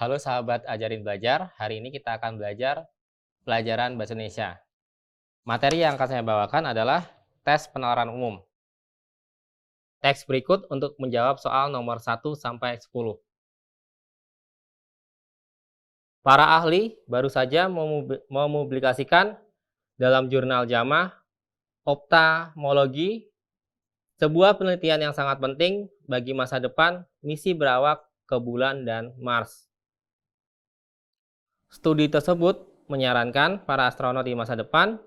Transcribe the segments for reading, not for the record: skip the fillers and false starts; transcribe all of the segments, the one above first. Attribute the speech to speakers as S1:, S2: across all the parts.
S1: Halo sahabat Ajarin Belajar, hari ini kita akan belajar pelajaran Bahasa Indonesia. Materi yang akan saya bawakan adalah tes penalaran umum. Teks berikut untuk menjawab soal nomor 1-10. Para ahli baru saja mempublikasikan dalam jurnal JAMA Ophthalmology sebuah penelitian yang sangat penting bagi masa depan misi berawak ke bulan dan Mars. Studi tersebut menyarankan para astronot di masa depan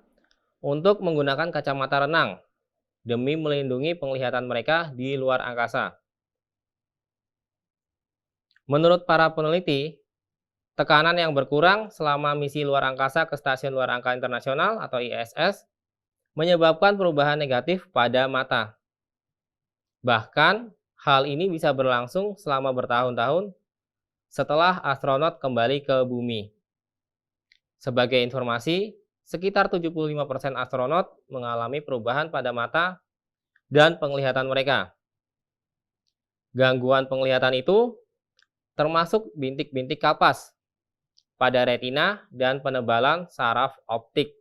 S1: untuk menggunakan kacamata renang demi melindungi penglihatan mereka di luar angkasa. Menurut para peneliti, tekanan yang berkurang selama misi luar angkasa ke Stasiun Luar Angkasa Internasional atau ISS menyebabkan perubahan negatif pada mata. Bahkan, hal ini bisa berlangsung selama bertahun-tahun setelah astronot kembali ke bumi. Sebagai informasi, sekitar 75% astronot mengalami perubahan pada mata dan penglihatan mereka. Gangguan penglihatan itu termasuk bintik-bintik kapas pada retina dan penebalan saraf optik.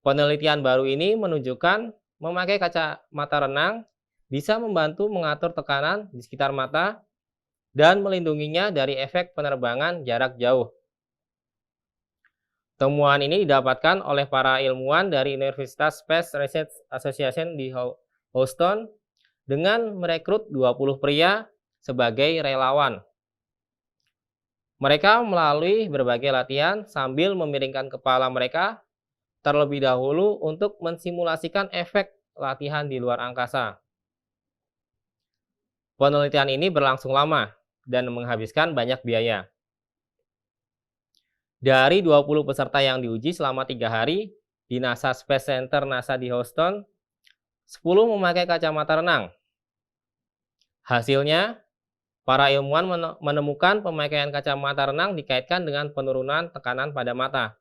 S1: Penelitian baru ini menunjukkan memakai kacamata renang bisa membantu mengatur tekanan di sekitar mata dan melindunginya dari efek penerbangan jarak jauh. Temuan ini didapatkan oleh para ilmuwan dari Universitas Space Research Association di Houston dengan merekrut 20 pria sebagai relawan. Mereka melalui berbagai latihan sambil memiringkan kepala mereka terlebih dahulu untuk mensimulasikan efek latihan di luar angkasa. Penelitian ini berlangsung lama dan menghabiskan banyak biaya. Dari 20 peserta yang diuji selama 3 hari di NASA Space Center NASA di Houston, 10 memakai kacamata renang. Hasilnya, para ilmuwan menemukan pemakaian kacamata renang dikaitkan dengan penurunan tekanan pada mata.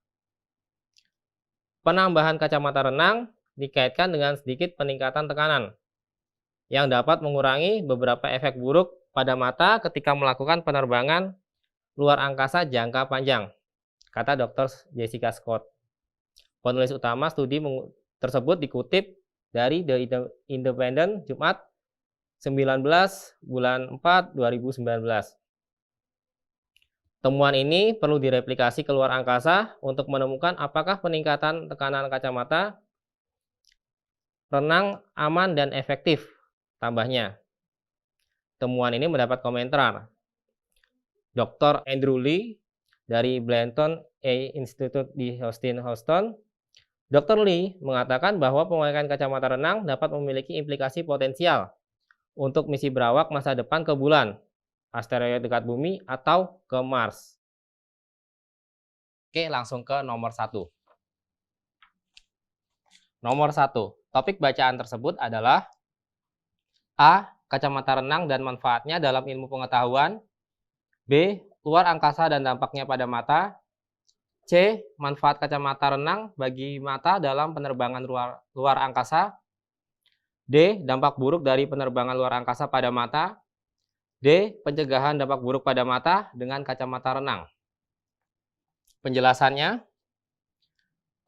S1: Penambahan kacamata renang dikaitkan dengan sedikit peningkatan tekanan, yang dapat mengurangi beberapa efek buruk pada mata ketika melakukan penerbangan luar angkasa jangka panjang, kata Dr. Jessica Scott. Penulis utama studi tersebut dikutip dari The Independent Jumat 19 bulan 4 2019. Temuan ini perlu direplikasi ke luar angkasa untuk menemukan apakah peningkatan tekanan kacamata renang aman dan efektif, tambahnya. Temuan ini mendapat komentar Dr. Andrew Lee dari Blanton A Institute di Houston. Dr. Lee mengatakan bahwa pemakaian kacamata renang dapat memiliki implikasi potensial untuk misi berawak masa depan ke bulan, asteroid dekat bumi, atau ke Mars. Oke, langsung ke nomor 1. Nomor 1, topik bacaan tersebut adalah A. Kacamata renang dan manfaatnya dalam ilmu pengetahuan. B. Luar angkasa dan dampaknya pada mata. C. Manfaat kacamata renang bagi mata dalam penerbangan luar angkasa. D. Dampak buruk dari penerbangan luar angkasa pada mata. D. Pencegahan dampak buruk pada mata dengan kacamata renang. Penjelasannya,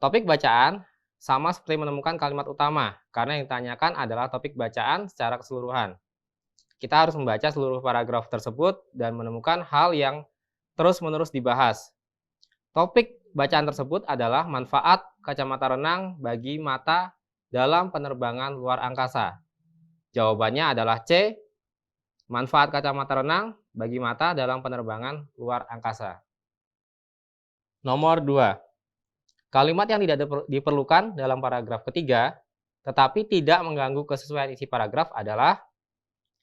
S1: topik bacaan sama seperti menemukan kalimat utama, karena yang ditanyakan adalah topik bacaan secara keseluruhan. Kita harus membaca seluruh paragraf tersebut dan menemukan hal yang terus-menerus dibahas. Topik bacaan tersebut adalah manfaat kacamata renang bagi mata dalam penerbangan luar angkasa. Jawabannya adalah C. Manfaat kacamata renang bagi mata dalam penerbangan luar angkasa. Nomor 2. Kalimat yang tidak diperlukan dalam paragraf ketiga, tetapi tidak mengganggu kesesuaian isi paragraf adalah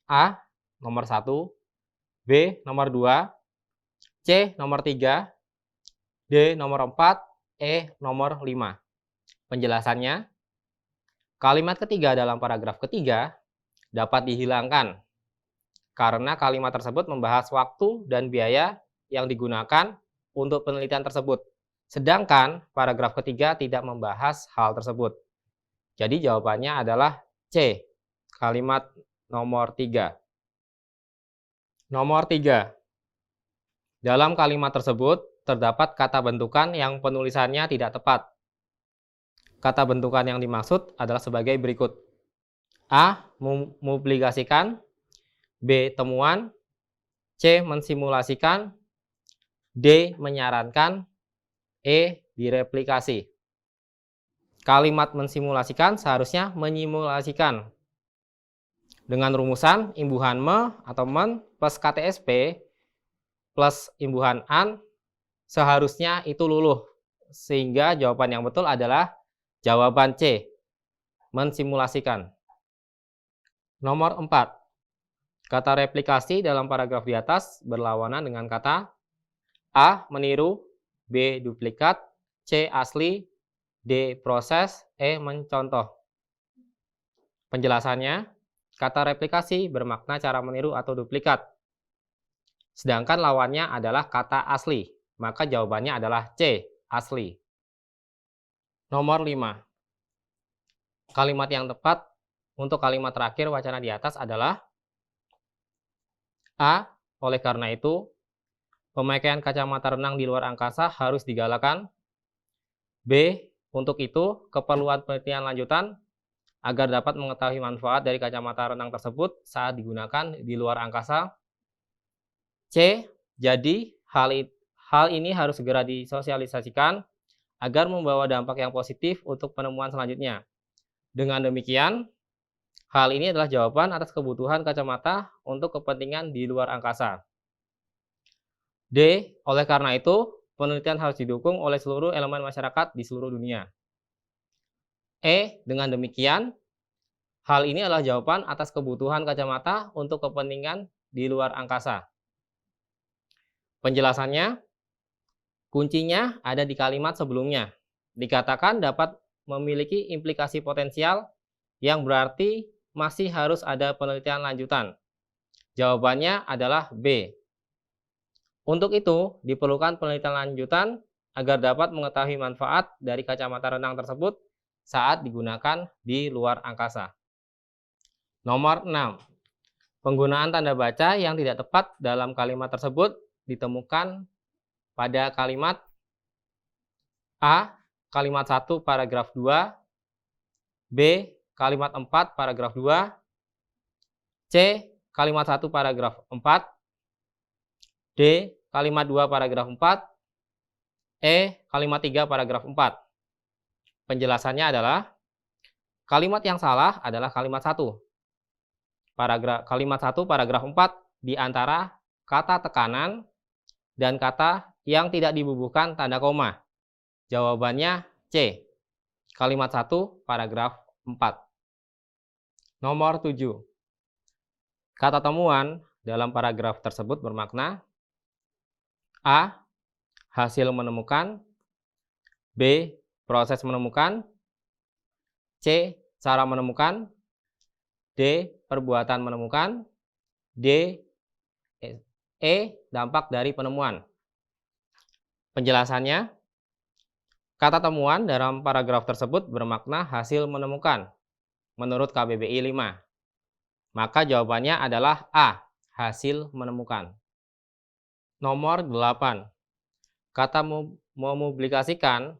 S1: A. Nomor 1, B. Nomor 2, C. Nomor 3, D. Nomor 4, E. Nomor 5. Penjelasannya, kalimat ketiga dalam paragraf ketiga dapat dihilangkan karena kalimat tersebut membahas waktu dan biaya yang digunakan untuk penelitian tersebut. Sedangkan paragraf ketiga tidak membahas hal tersebut. Jadi jawabannya adalah C. Kalimat nomor 3. Nomor 3. Dalam kalimat tersebut terdapat kata bentukan yang penulisannya tidak tepat. Kata bentukan yang dimaksud adalah sebagai berikut. A. Memublikasikan. B. Temuan. C. Mensimulasikan. D. Menyarankan. E. Direplikasi. Kalimat mensimulasikan seharusnya menyimulasikan. Dengan rumusan imbuhan me atau men plus KTSP plus imbuhan an seharusnya itu luluh. Sehingga jawaban yang betul adalah jawaban C. Mensimulasikan. Nomor 4. Kata replikasi dalam paragraf di atas berlawanan dengan kata A. Meniru. B. Duplikat. C. Asli. D. Proses. E. Mencontoh. Penjelasannya, kata replikasi bermakna cara meniru atau duplikat. Sedangkan lawannya adalah kata asli. Maka jawabannya adalah C. Asli. Nomor 5. Kalimat yang tepat untuk kalimat terakhir wacana di atas adalah A. Oleh karena itu, pemakaian kacamata renang di luar angkasa harus digalakan. B. Untuk itu, keperluan penelitian lanjutan agar dapat mengetahui manfaat dari kacamata renang tersebut saat digunakan di luar angkasa. C. Jadi, hal ini harus segera disosialisasikan agar membawa dampak yang positif untuk penemuan selanjutnya. Dengan demikian, hal ini adalah jawaban atas kebutuhan kacamata untuk kepentingan di luar angkasa. D. Oleh karena itu, penelitian harus didukung oleh seluruh elemen masyarakat di seluruh dunia. E. Dengan demikian, hal ini adalah jawaban atas kebutuhan kacamata untuk kepentingan di luar angkasa. Penjelasannya, kuncinya ada di kalimat sebelumnya. Dikatakan dapat memiliki implikasi potensial yang berarti masih harus ada penelitian lanjutan. Jawabannya adalah B. Untuk itu, diperlukan penelitian lanjutan agar dapat mengetahui manfaat dari kacamata renang tersebut saat digunakan di luar angkasa. Nomor 6. Penggunaan tanda baca yang tidak tepat dalam kalimat tersebut ditemukan pada kalimat A. Kalimat 1 paragraf 2. B. Kalimat 4 paragraf 2. C. Kalimat 1 paragraf 4. D. Kalimat 2 paragraf 4. E. Kalimat 3 paragraf 4. Penjelasannya adalah kalimat yang salah adalah kalimat 1. Kalimat 1 paragraf 4 di antara kata tekanan dan kata yang tidak dibubuhkan tanda koma. Jawabannya C. Kalimat 1 paragraf 4. Nomor 7. Kata temuan dalam paragraf tersebut bermakna A. Hasil menemukan. B. Proses menemukan. C. Cara menemukan. D. Perbuatan menemukan. D. E. Dampak dari penemuan. Penjelasannya, kata temuan dalam paragraf tersebut bermakna hasil menemukan menurut KBBI 5. Maka jawabannya adalah A. Hasil menemukan. Nomor 8. Kata memublikasikan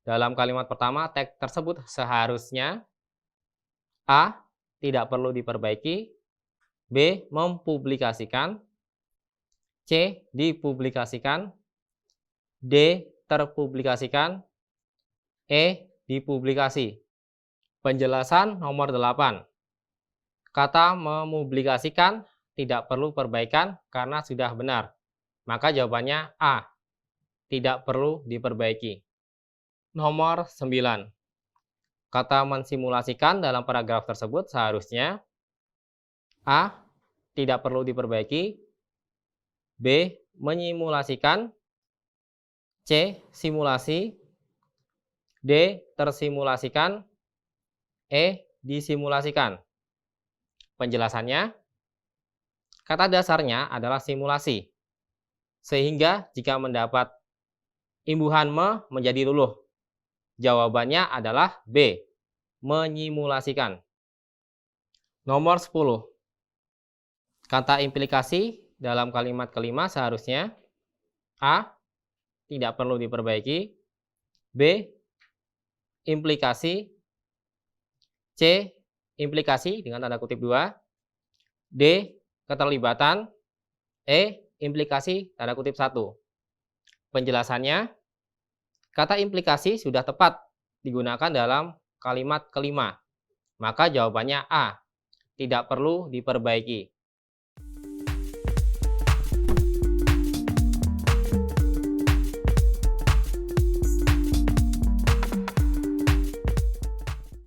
S1: dalam kalimat pertama teks tersebut seharusnya A. Tidak perlu diperbaiki. B. Mempublikasikan. C. Dipublikasikan. D. Terpublikasikan. E. Dipublikasi. Penjelasan nomor 8. Kata memublikasikan tidak perlu perbaikan karena sudah benar. Maka jawabannya A. Tidak perlu diperbaiki. Nomor 9. Kata mensimulasikan dalam paragraf tersebut seharusnya A. Tidak perlu diperbaiki. B. Menyimulasikan. C. Simulasi. D. Tersimulasikan. E. Disimulasikan. Penjelasannya, kata dasarnya adalah simulasi. Sehingga jika mendapat imbuhan me menjadi luluh. Jawabannya adalah B. Menyimulasikan. Nomor 10. Kata implikasi dalam kalimat kelima seharusnya A. Tidak perlu diperbaiki. B. Implikasi. C. Implikasi dengan tanda kutip 2. D. Keterlibatan. E. Implikasi tanda kutip 1. Penjelasannya, kata implikasi sudah tepat digunakan dalam kalimat kelima. Maka jawabannya A. Tidak perlu diperbaiki.